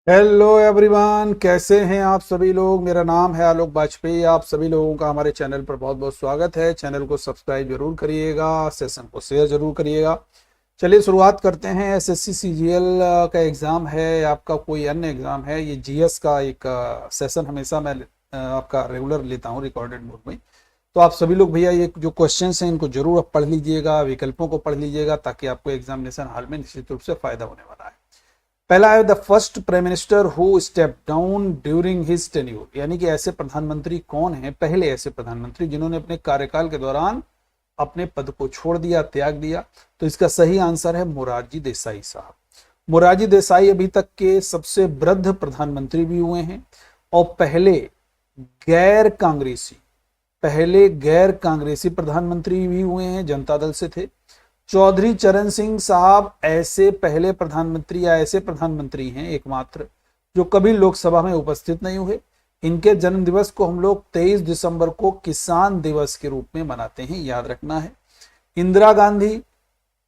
Hello everyone, कैसे हैं आप सभी लोग। मेरा नाम है आलोक वाजपेयी। आप सभी लोगों का हमारे चैनल पर बहुत बहुत स्वागत है। चैनल को सब्सक्राइब जरूर करिएगा, सेशन को शेयर जरूर करिएगा। चलिए शुरुआत करते हैं। एसएससी सीजीएल का एग्ज़ाम है, आपका कोई अन्य एग्ज़ाम है, ये जीएस का एक सेशन हमेशा मैं आपका रेगुलर लेता हूँ रिकॉर्डेड मोड में। तो आप सभी लोग भैया ये जो क्वेश्चंस हैं इनको जरूर आप पढ़ लीजिएगा, विकल्पों को पढ़ लीजिएगा, ताकि आपको एग्जामिनेशन हॉल में निश्चित रूप से फायदा होने वाला है। पहला है the first prime minister who step down during his tenure, यानी कि ऐसे प्रधानमंत्री कौन हैं, पहले ऐसे प्रधानमंत्री जिन्होंने अपने कार्यकाल के दौरान अपने पद को छोड़ दिया, त्याग दिया। तो इसका सही आंसर है मोरारजी देसाई साहब। मोरारजी देसाई अभी तक के सबसे वृद्ध प्रधानमंत्री भी हुए हैं और गैर कांग्रेसी पहले गैर कांग्रेसी प्रधानमंत्री भी हुए हैं, जनता दल से थे। चौधरी चरण सिंह साहब ऐसे पहले प्रधानमंत्री या ऐसे प्रधानमंत्री हैं एकमात्र जो कभी लोकसभा में उपस्थित नहीं हुए। इनके जन्म दिवस को हम लोग 23 दिसंबर को किसान दिवस के रूप में मनाते हैं, याद रखना है। इंदिरा गांधी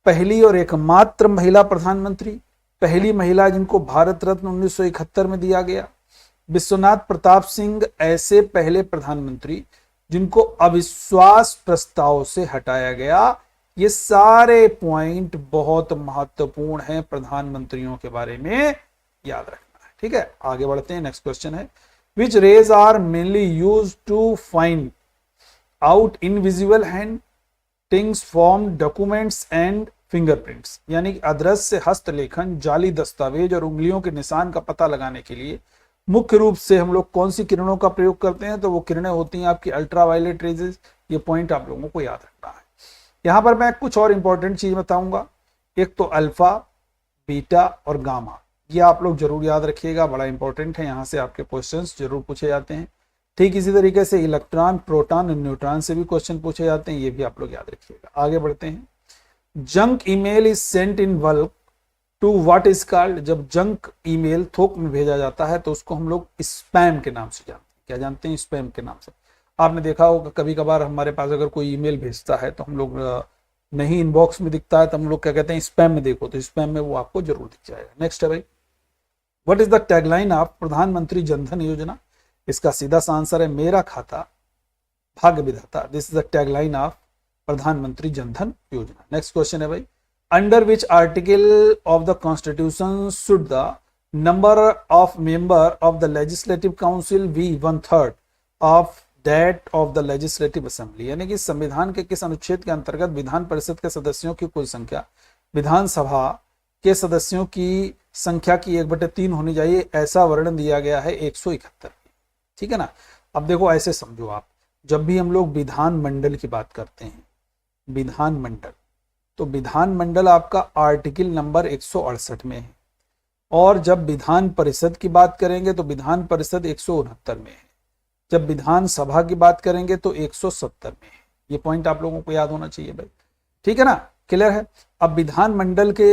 पहली और एकमात्र महिला प्रधानमंत्री, पहली महिला जिनको भारत रत्न 1971 में दिया गया। विश्वनाथ प्रताप सिंह ऐसे पहले प्रधानमंत्री जिनको अविश्वास प्रस्ताव से हटाया गया। ये सारे पॉइंट बहुत महत्वपूर्ण हैं प्रधानमंत्रियों के बारे में, याद रखना है। ठीक है, आगे बढ़ते हैं। नेक्स्ट क्वेश्चन है which rays are mainly use to find out invisible hand things from documents and fingerprints, यानी कि अदृश्य हस्तलेखन, जाली दस्तावेज और उंगलियों के निशान का पता लगाने के लिए मुख्य रूप से हम लोग कौन सी किरणों का प्रयोग करते हैं। तो वो किरणें होती हैं आपकी अल्ट्रावायलेट रेजेस। ये पॉइंट आप लोगों को याद रखना है। यहां पर मैं कुछ और इंपॉर्टेंट चीज बताऊंगा। एक तो अल्फा, बीटा और गामा, ये आप लोग जरूर याद रखिएगा, बड़ा इंपॉर्टेंट है। यहां से आपके क्वेश्चंस जरूर पूछे जाते हैं। ठीक इसी तरीके से इलेक्ट्रॉन, प्रोटॉन और न्यूट्रॉन से भी क्वेश्चन पूछे जाते हैं, ये भी आप लोग याद रखिएगा। आगे बढ़ते हैं। Junk email is sent in bulk to what is called, जब जंक ईमेल थोक में भेजा जाता है तो उसको हम लोग स्पैम के नाम से जानते हैं। क्या जानते हैं? स्पैम के नाम से। आपने देखा होगा कभी कभार हमारे पास अगर कोई ईमेल भेजता है तो हम लोग नहीं इनबॉक्स में दिखता है तो हम लोग क्या कहते हैं, स्पैम में देखो, तो स्पैम में वो आपको जरूर दिख जाएगा। नेक्स्ट है भाई, what is the tagline of Pradhan Mantri Jan Dhan योजना। इसका सीधा सा आंसर है मेरा खाता भाग्य विधाता। This is the tagline of Pradhan Mantri Jan Dhan Yojana. Next question है भाई, under which article of the constitution should the number of member of the legislative council be 1/3 of that of the legislative assembly, यानी कि संविधान के किस अनुच्छेद के अंतर्गत विधान परिषद के सदस्यों की कुल संख्या विधानसभा के सदस्यों की संख्या की 1/3 होनी चाहिए, ऐसा वर्णन दिया गया है 171। ठीक है ना। अब देखो ऐसे समझो आप, जब भी हम लोग विधान मंडल की बात करते हैं, विधान मंडल, तो विधान मंडल आपका आर्टिकल नंबर 168 में है, और जब विधान परिषद की बात करेंगे तो विधान परिषद 169 में है, जब विधानसभा की बात करेंगे तो 170 में है। ये पॉइंट आप लोगों को याद होना चाहिए भाई। ठीक है ना, क्लियर है। अब विधान मंडल के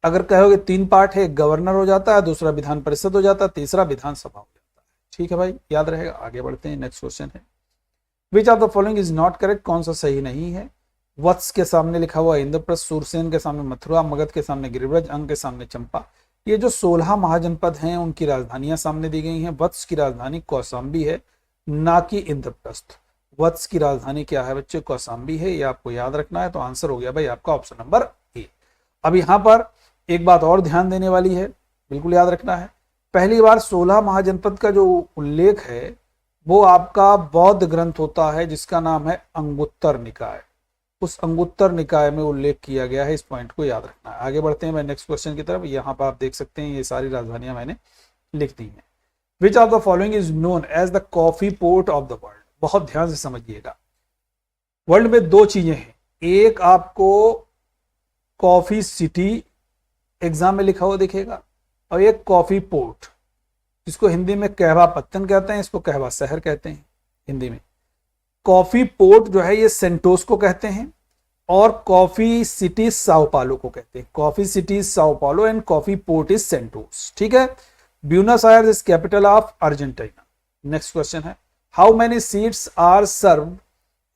अगर कहोगे 3 पार्ट है, गवर्नर हो जाता है, दूसरा विधान परिषद हो जाता है, तीसरा विधानसभा हो जाता है। ठीक है भाई, याद रहेगा। आगे बढ़ते हैं। नेक्स्ट क्वेश्चन है which of the following is not correct, कौन सा सही नहीं है। वत्स के सामने लिखा हुआ इंद्रप्रस्थ, सूरसेन के सामने मथुरा, मगध के सामने गिरिब्रज, अंग के सामने चंपा। ये जो 16 महाजनपद हैं उनकी राजधानियां सामने दी गई हैं। वत्स की राजधानी कौशाम्बी है, ना कि इंद्रप्रस्थ। वत्स की राजधानी क्या है बच्चे? कौशाम्बी है। ये आपको याद रखना है। तो आंसर हो गया भाई आपका ऑप्शन नंबर ए। अब यहां पर एक बात और ध्यान देने वाली है, बिल्कुल याद रखना है। पहली बार 16 महाजनपद का जो उल्लेख है वो आपका बौद्ध ग्रंथ होता है जिसका नाम है अंगुत्तर निकाय। उस अंगुत्तर निकाय में उल्लेख किया गया है। इस पॉइंट को याद रखना है। आगे बढ़ते हैं मैं नेक्स्ट क्वेश्चन की तरफ। यहाँ पर आप देख सकते हैं ये सारी राजधानियां मैंने लिख दी हैं। Which of the following is known as the coffee port of the world. बहुत ध्यान से समझिएगा, वर्ल्ड में 2 चीजें हैं, एक आपको कॉफी सिटी एग्जाम में लिखा हुआ दिखेगा, और एक कॉफी पोर्ट, जिसको हिंदी में कहवा पत्तन कहते हैं, इसको कहवा शहर कहते हैं हिंदी में। कॉफी पोर्ट जो है ये सेंटोस को कहते हैं, और कॉफी सिटी साओ पालो को कहते हैं। Coffee city Sao Paulo and coffee port is Santos. ठीक है। Buenos Aires is capital of Argentina. Next question है how many seats are serve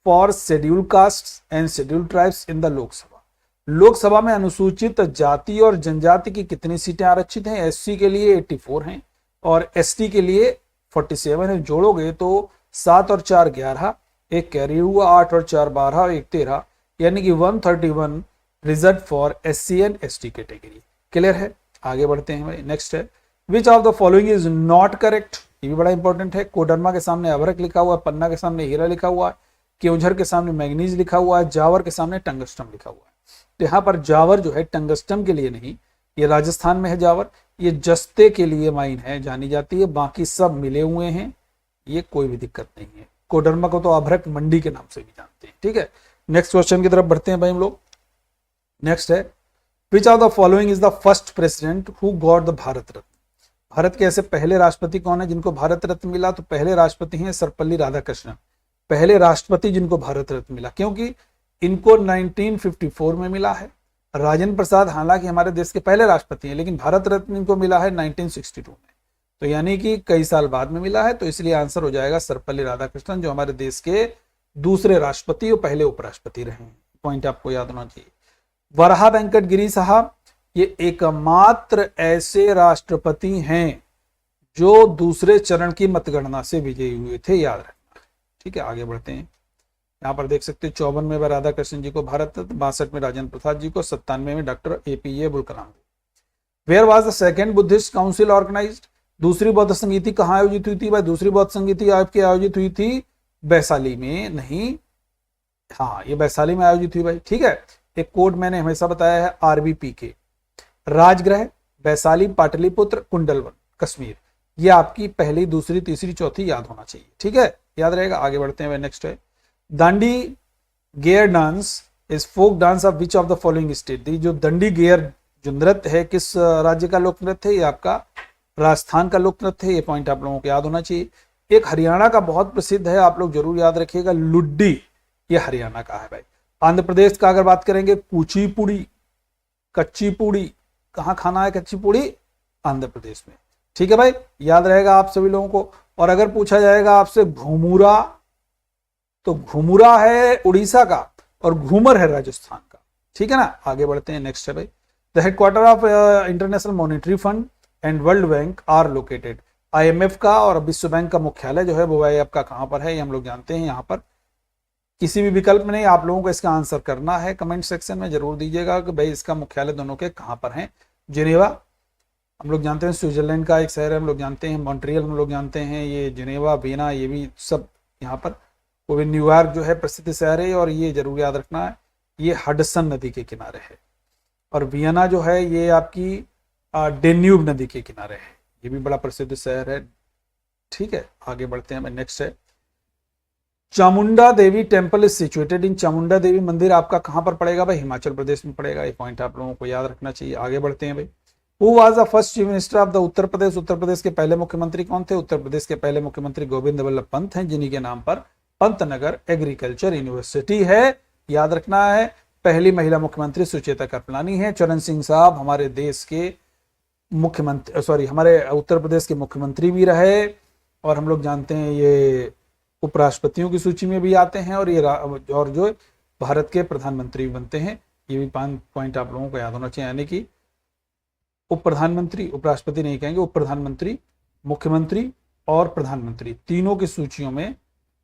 for schedule caste and schedule tribes in the Lok Sabha. Lok Sabha में अनुसूचित जाति और जनजाति की कितनी सीटें आरक्षित हैं? एससी के लिए 84 हैं और एसटी के लिए 47 है। जोड़ोगे तो 7 और 4 11, एक कैरी हुआ, 8 और 4 12 और एक 13, यानी कि 131 reserve for SC and ST category. Clear है? आगे बढ़ते हैं भाई। नेक्स्ट है, which of the following is not correct? ये भी बड़ा इंपॉर्टेंट है। कोडरमा के सामने अभ्रक लिखा हुआ है, पन्ना के सामने हीरा लिखा हुआ है, केवझर के सामने मैग्नीज लिखा हुआ है, जावर के सामने टंगस्टम लिखा हुआ है। तो यहाँ पर जावर जो है टंगस्टम के लिए नहीं, ये राजस्थान में है जावर, ये जस्ते के लिए माइन है, जानी जाती है, बाकी सब मिले हुए हैं, ये कोई भी दिक्कत नहीं है। कोडरमा को तो अभ्रक मंडी के नाम से भी जानते हैं। ठीक है, नेक्स्ट क्वेश्चन की तरफ बढ़ते हैं भाई हम लोग। नेक्स्ट है, which of the following is the first president who got the Bharat Ratna? Bharat के ऐसे पहले राष्ट्रपति कौन है जिनको भारत रत्न मिला? तो पहले राष्ट्रपति हैं सर्वपल्ली राधाकृष्णन, पहले राष्ट्रपति जिनको भारत रत्न मिला, क्योंकि इनको 1954 में मिला है। राजेंद्र प्रसाद हालांकि हमारे देश के पहले राष्ट्रपति हैं, लेकिन भारत रत्न इनको मिला है 1962 में, तो यानी कि कई साल बाद में मिला है। तो इसलिए आंसर हो जाएगा सर्वपल्ली राधाकृष्णन, जो हमारे देश के दूसरे राष्ट्रपति और पहले उपराष्ट्रपति रहे हैं। पॉइंट आपको याद होना चाहिए। वराहा वेंकट गिरी साहब ये एकमात्र ऐसे राष्ट्रपति हैं जो दूसरे चरण की मतगणना से विजयी हुए थे, याद रखना। ठीक है, आगे बढ़ते हैं। यहाँ पर देख सकते हैं 54 में राधाकृष्णन जी को भारत रत्न, 62 में राजेंद्र प्रसाद जी को, 97 में doctor APJ Abdul Kalam. Where was the second Buddhist council organised? दूसरी बौद्ध संगीति कहाँ आयोजित हुई थी भाई? दूसरी बौद्ध संगीति आपकी आयोजित हुई थी वैशाली में, नहीं, हाँ ये वैशाली में आयोजित हुई भाई। ठीक है, एक कोड मैंने हमेशा बताया है RBPK, राजगृह, वैशाली, पाटलिपुत्र, कुंडलवन, कश्मीर। ये आपकी पहली, दूसरी, तीसरी, चौथी याद होना चाहिए। ठीक है, याद रहेगा। आगे बढ़ते हैं। नेक्स्ट है, Dandi Gair dance is folk dance of which of the following state? जो दंडी गेयर जो नृत्य है किस राज्य का लोक नृत्य है? ये आपका राजस्थान का लोक नृत्य है। ये पॉइंट आप लोगों को याद होना चाहिए। एक हरियाणा का बहुत प्रसिद्ध है, आप लोग जरूर याद रखिएगा, लुड्डी, ये हरियाणा का है भाई। आंध्र प्रदेश का अगर बात करेंगे, कुचिपुड़ी, कच्ची पूड़ी, कहाँ खाना है कच्ची पूड़ी? आंध्र प्रदेश में। ठीक है भाई, याद रहेगा आप सभी लोगों को। और अगर पूछा जाएगा आपसे घुमुरा, तो घुमुरा है उड़ीसा का और घूमर है राजस्थान का। ठीक है ना, आगे बढ़ते हैं। नेक्स्ट है भाई, the headquarter of international monetary fund and world bank are located? IMF का और विश्व बैंक का मुख्यालय जो है वो भाई आपका कहाँ पर है? ये हम लोग जानते हैं। यहाँ पर किसी भी विकल्प में नहीं, आप लोगों को इसका आंसर करना है। कमेंट सेक्शन में जरूर दीजिएगा कि भाई इसका मुख्यालय दोनों के कहाँ पर हैं। जिनेवा हम लोग जानते हैं, स्विट्जरलैंड का एक शहर है, हम लोग जानते हैं। मॉन्ट्रियल हम लोग जानते हैं, ये जिनेवा, वियना, ये भी सब यहाँ पर। वो भी न्यूयॉर्क जो है प्रसिद्ध शहर है, और ये जरूर याद रखना है, ये हडसन नदी के किनारे है। और वियना जो है ये आपकी डेन्यूब नदी के किनारे है, ये भी बड़ा प्रसिद्ध शहर है। ठीक है, आगे बढ़ते हैं। नेक्स्ट है, Chamunda Devi temple is situated in? Chamunda Devi मंदिर आपका कहां पर पड़ेगा भाई? हिमाचल प्रदेश में पड़ेगा। ये पॉइंट आप लोगों को याद रखना चाहिए। आगे बढ़ते हैं भाई। Who was the first chief minister of the Uttar Pradesh? Uttar Pradesh के पहले मुख्यमंत्री कौन थे? उत्तर प्रदेश के पहले मुख्यमंत्री गोविंद वल्लभ पंत हैं, जिन्हीं के नाम पर पंतनगर एग्रीकल्चर यूनिवर्सिटी है। याद रखना है। पहली महिला मुख्यमंत्री सुचेता कृपलानी है। चरण सिंह साहब हमारे देश के मुख्यमंत्री, हमारे उत्तर प्रदेश के मुख्यमंत्री भी रहे, और हम लोग जानते हैं ये उपराष्ट्रपतियों की सूची में भी आते हैं, और ये और जो भारत के प्रधानमंत्री भी बनते हैं। ये भी 5 पॉइंट आप लोगों को याद होना चाहिए। यानी कि उप प्रधानमंत्री, उपराष्ट्रपति नहीं कहेंगे, उप प्रधानमंत्री, मुख्यमंत्री और प्रधानमंत्री, तीनों की सूचियों में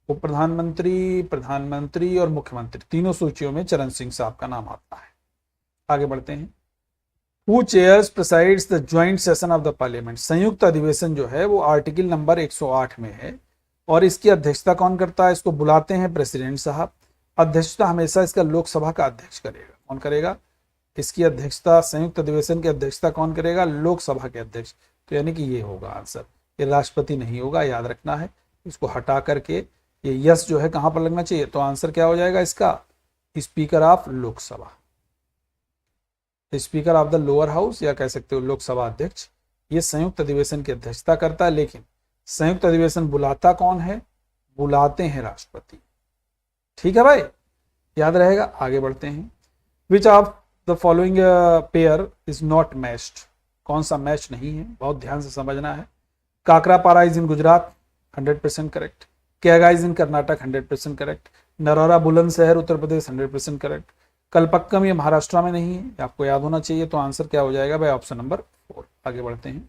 उप प्रधानमंत्री, प्रधानमंत्री और मुख्यमंत्री, तीनों सूचियों में चरण सिंह साहब का नाम आता है। आगे बढ़ते हैं। Who chairs presides the joint session of the parliament? संयुक्त अधिवेशन जो है वो आर्टिकल नंबर 108 में है, और इसकी अध्यक्षता कौन करता है? इसको बुलाते हैं प्रेसिडेंट साहब। अध्यक्षता हमेशा इसका लोकसभा का अध्यक्ष करेगा। कौन करेगा इसकी अध्यक्षता? संयुक्त अधिवेशन की अध्यक्षता कौन करेगा? लोकसभा के अध्यक्ष। तो यानी कि ये होगा आंसर, ये राष्ट्रपति नहीं होगा, याद रखना है। इसको हटा करके ये यस जो है कहां पर लगना चाहिए? तो आंसर क्या हो जाएगा इसका? Speaker of Lok Sabha, speaker of the lower house, या कह सकते हो लोकसभा अध्यक्ष। ये संयुक्त अधिवेशन की अध्यक्षता करता है, लेकिन संयुक्त अधिवेशन बुलाता कौन है? बुलाते हैं राष्ट्रपति। ठीक है भाई, याद रहेगा। आगे बढ़ते हैं। Which of the following pair is not matched? कौन सा मैच नहीं है? बहुत ध्यान से समझना है। Kakrapar is in Gujarat, 100% correct. Kaiga is in Karnataka, 100% correct. Narora Bulandshahr Uttar Pradesh, 100% correct. Kalpakkam ये महाराष्ट्र में नहीं है, आपको याद होना चाहिए। तो आंसर क्या हो जाएगा भाई, ऑप्शन नंबर 4। आगे बढ़ते हैं।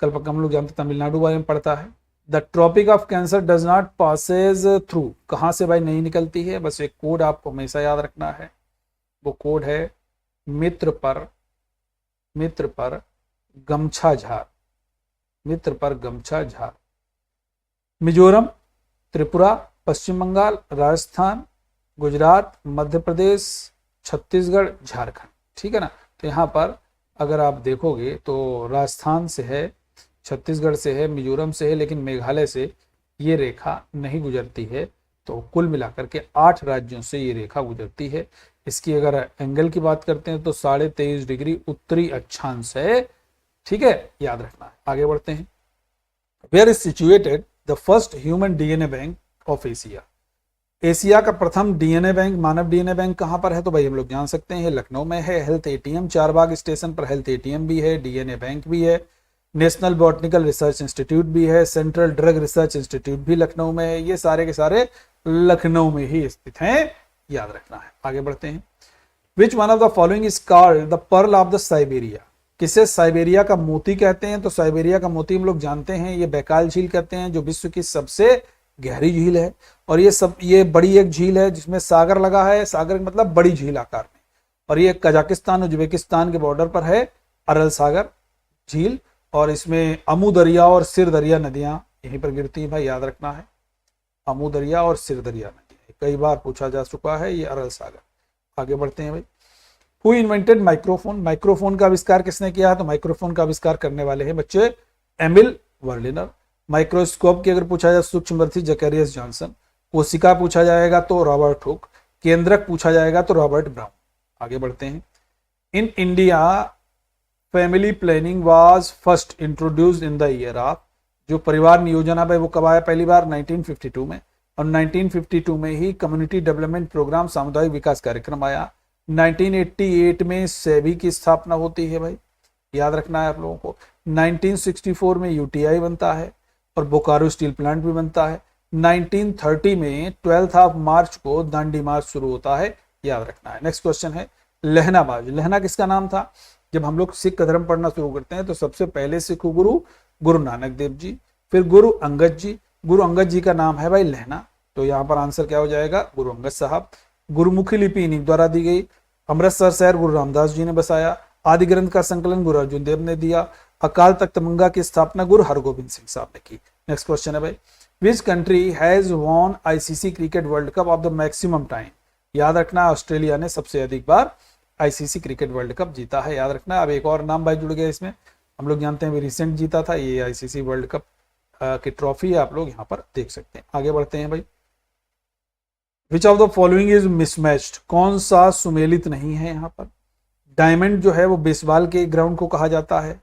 कलपक्कम हम लोग जानते तमिलनाडु बारे में पड़ता है। The tropic of cancer does not passes through, कहाँ से भाई नहीं निकलती है, बस एक कोड आपको हमेशा याद रखना है, वो कोड है मित्र पर गमछा झार, मित्र पर गमछा झार। मिजोरम, त्रिपुरा, पश्चिम बंगाल, राजस्थान, गुजरात, मध्य प्रदेश, छत्तीसगढ़, झारखंड, ठीक है ना। तो यहाँ पर अगर आप देखोगे तो राजस्थान से है, छत्तीसगढ़ से है, मिजोरम से है, लेकिन मेघालय से ये रेखा नहीं गुजरती है। तो कुल मिलाकर के 8 राज्यों से ये रेखा गुजरती है। इसकी अगर एंगल की बात करते हैं तो 23.5 डिग्री उत्तरी अक्षांश है, ठीक है, याद रखना है। आगे बढ़ते हैं। Where is situated the first human DNA bank of Asia, Asia का प्रथम डीएनए बैंक, मानव डीएनए बैंक कहां पर है, तो भाई हम लोग जान सकते हैं लखनऊ में है। हेल्थ एटीएम, चारबाग स्टेशन पर हेल्थ एटीएम भी है, डीएनए बैंक भी है, नेशनल बॉटनिकल रिसर्च इंस्टीट्यूट भी है, सेंट्रल ड्रग रिसर्च इंस्टीट्यूट भी लखनऊ में है। ये सारे के सारे लखनऊ में ही स्थित हैं, याद रखना है। आगे बढ़ते हैं। Which one of the following is called the pearl of the Siberia, किसे साइबेरिया का मोती कहते हैं, तो साइबेरिया का मोती हम लोग जानते हैं ये बैकाल झील कहते हैं, जो विश्व की सबसे गहरी झील है। और ये बड़ी एक झील है जिसमें सागर लगा है, सागर मतलब बड़ी झील आकार में। और ये कजाकिस्तान उज्बेकिस्तान के बॉर्डर पर है, अरल सागर झील। और इसमें अमू दरिया और सिर दरिया नदियां यहीं पर गिरती हैं भाई, याद रखना है। अमू दरिया और सिर दरिया नदियां कई बार पूछा जा चुका है, ये अरल सागर। आगे बढ़ते हैं भाई। हु इन्वेंटेड माइक्रोफोन, माइक्रोफोन का आविष्कार किसने किया है, तो माइक्रोफोन का आविष्कार करने वाले हैं बच्चे एमिल वर्लिनर। माइक्रोस्कोप की अगर पूछा जाए सूक्ष्मदर्शी जैकेरियस जॉनसन। कोशिका पूछा जाएगा तो रॉबर्ट हुक। केंद्रक पूछा जाएगा तो रॉबर्ट ब्राउन। आगे बढ़ते हैं। In India family planning was first introduced in the year of, जो परिवार नियोजन है वो कब आया पहली बार, 1952 में। और 1952 में ही कम्युनिटी डेवलपमेंट प्रोग्राम, सामुदायिक विकास कार्यक्रम आया। 1988 में सेबी की स्थापना होती है भाई, याद रखना है आप लोगों को। 1964 में यूटीआई बनता है और बोकारो स्टील प्लांट भी बनता है। 1930 में 12 मार्च को दांडी मार्च शुरू होता है, याद रखना है। नेक्स्ट क्वेश्चन है लहनाबाज। लहना किसका नाम था, जब हम लोग सिख धर्म पढ़ना शुरू करते हैं तो सबसे पहले सिख गुरु गुरु नानक देव जी, फिर गुरु अंगद जी। गुरु अंगद जी का नाम है भाई लहना, तो यहाँ पर आंसर क्या हो जाएगा, गुरु अंगद साहब। गुरुमुखी लिपि इन्हीं द्वारा दी गई। अमृतसर शहर गुरु रामदास जी ने बसाया। आदि ग्रंथ का संकलन गुरु अर्जुन देव ने दिया। अकाल तख्त मंगा की स्थापना गुरु हरगोबिंद सिंह साहब ने की। नेक्स्ट क्वेश्चन है भाई, which country has won ICC cricket world cup of the maximum time, याद रखना ऑस्ट्रेलिया ने सबसे अधिक बार आईसीसी क्रिकेट वर्ल्ड कप जीता है, याद रखना। अब एक और नाम भाई जुड़ गया इसमें, हम लोग जानते हैं रिसेंट जीता था ये आईसीसी वर्ल्ड कप की ट्रॉफी, आप लोग यहाँ पर देख सकते हैं। आगे बढ़ते हैं भाई। विच of the following is mismatched, कौन सा सुमेलित नहीं है यहाँ पर। डायमंड जो है वो बेसबॉल के ग्राउंड को कहा जाता है,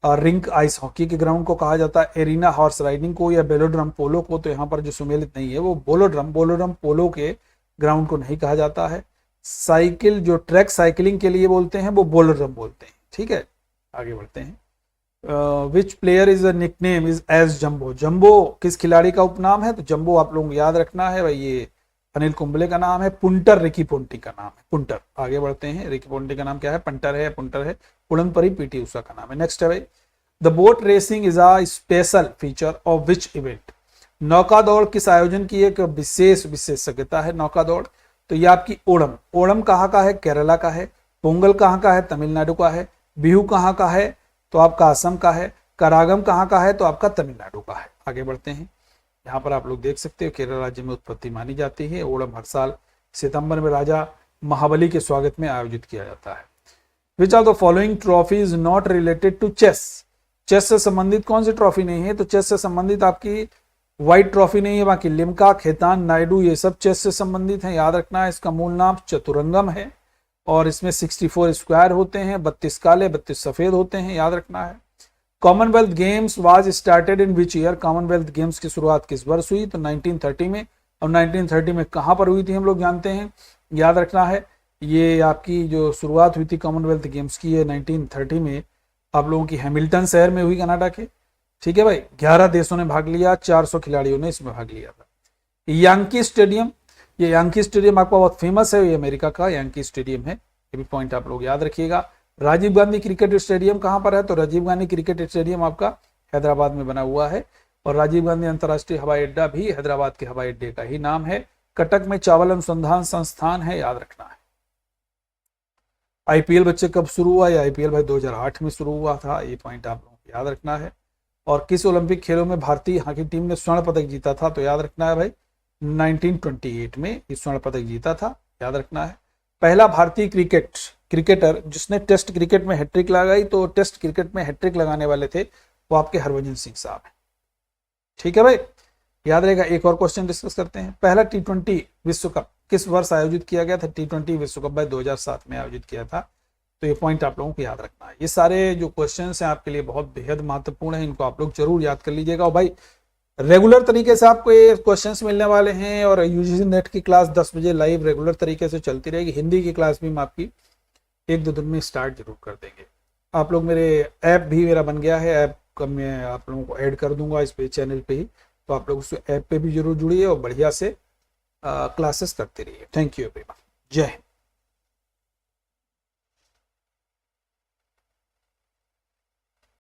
और रिंक आइस हॉकी के ग्राउंड को कहा जाता है, एरिना हॉर्स राइडिंग को या बेलोड्रम पोलो को। तो यहाँ पर जो सुमेलित नहीं है वो बोलोड्रम पोलो के ग्राउंड को नहीं कहा जाता है। साइकिल जो ट्रैक साइकिलिंग के लिए बोलते हैं वो बोलोड्रम बोलते हैं, ठीक है। आगे बढ़ते हैं। Which player is a nickname is as Jumbo, Jumbo किस खिलाड़ी का उपनाम है, तो जंबो आप लोग याद रखना है भाई, ये अनिल कुंबले का नाम है। पुंटर रिकी पोंटी का नाम है, पुंटर। आगे बढ़ते हैं। रिकी पोंटी का नाम क्या है, पंटर है, पुंटर है। उड़नपरी पीटी उषा का नाम है। नेक्स्ट है भाई, the boat racing is a special feature of which event, नौका दौड़ किस आयोजन की एक विशेषज्ञता है नौका दौड़, तो ये आपकी ओणम। ओणम कहाँ का है, केरला का है। पोंगल कहाँ का है, तमिलनाडु का है। बिहू कहाँ का है, तो आपका असम का है। करागम कहाँ का है, तो आपका तमिलनाडु का है। आगे बढ़ते हैं। यहाँ पर आप लोग देख सकते हो केरल राज्य में उत्पत्ति मानी जाती है। ओणम हर साल सितंबर में राजा महाबली के स्वागत में आयोजित किया जाता है। Which of the following trophy is not related to chess, chess से संबंधित कौन सी ट्रॉफी नहीं है, तो चेस से संबंधित आपकी व्हाइट ट्रॉफी नहीं है, बाकी लिम्का, खेतान, नायडू ये सब चेस से संबंधित हैं, याद रखना है। इसका मूल नाम चतुरंगम है और इसमें 64 स्क्वायर होते हैं, 32 काले 32 सफेद होते हैं, याद रखना है। Commonwealth games was started in which year, Commonwealth games की शुरुआत किस वर्ष हुई, तो 1930 में। और 1930 में कहाँ पर हुई थी हम लोग जानते हैं, याद रखना है। ये आपकी जो शुरुआत हुई थी कॉमनवेल्थ गेम्स की, ये 1930 में आप लोगों की हैमिल्टन शहर में हुई, कनाडा के, ठीक है भाई। 11 देशों ने भाग लिया, 400 खिलाड़ियों ने इसमें भाग लिया था। यांकी स्टेडियम, ये यांकी स्टेडियम आपका बहुत फेमस है, ये अमेरिका का यांकी स्टेडियम है, ये भी पॉइंट आप लोग याद रखिएगा। राजीव गांधी क्रिकेट स्टेडियम कहाँ पर है, तो राजीव गांधी क्रिकेट स्टेडियम आपका हैदराबाद में बना हुआ है, और राजीव गांधी अंतर्राष्ट्रीय हवाई अड्डा भी हैदराबाद के हवाई अड्डे का ही नाम है। कटक में चावल अनुसंधान संस्थान है, याद रखना है। आईपीएल बच्चे कब शुरू हुआ, ये आईपीएल भाई 2008 में शुरू हुआ था, ये पॉइंट आप लोगों को याद रखना है। और किस ओलंपिक खेलों में भारतीय हॉकी टीम ने स्वर्ण पदक जीता था, तो याद रखना है भाई 1928 में ये स्वर्ण पदक जीता था, याद रखना है। पहला भारतीय क्रिकेटर जिसने टेस्ट क्रिकेट में हैट्रिक लगाई, तो टेस्ट क्रिकेट में हैट्रिक लगाने वाले थे वो आपके हरभजन सिंह साहब हैं। ठीक है भाई, याद रहेगा। एक और क्वेश्चन डिस्कस करते हैं। पहला T20 विश्व कप किस वर्ष आयोजित किया गया था, T20 विश्व कप भाई 2007 में आयोजित किया था, तो ये पॉइंट आप लोगों को याद रखना है। ये सारे जो क्वेश्चंस हैं आपके लिए बहुत बेहद महत्वपूर्ण है, इनको आप लोग जरूर याद कर लीजिएगा। और भाई रेगुलर तरीके से आपको ये क्वेश्चंस मिलने वाले हैं, और यूजीसी नेट की क्लास 10 बजे लाइव रेगुलर तरीके से चलती रहेगी। हिंदी की क्लास भी हम आपकी 1-2 दिन में स्टार्ट जरूर कर देंगे। आप लोग मेरे ऐप भी मेरा बन गया है, ऐप का मैं आप लोगों को ऐड कर दूंगा इस पे चैनल पे ही, तो आप लोग उस ऐप पे भी जरूर जुड़िए और बढ़िया से क्लासेस करते रहिए। थैंक यू एवरीवन, जय हिंद।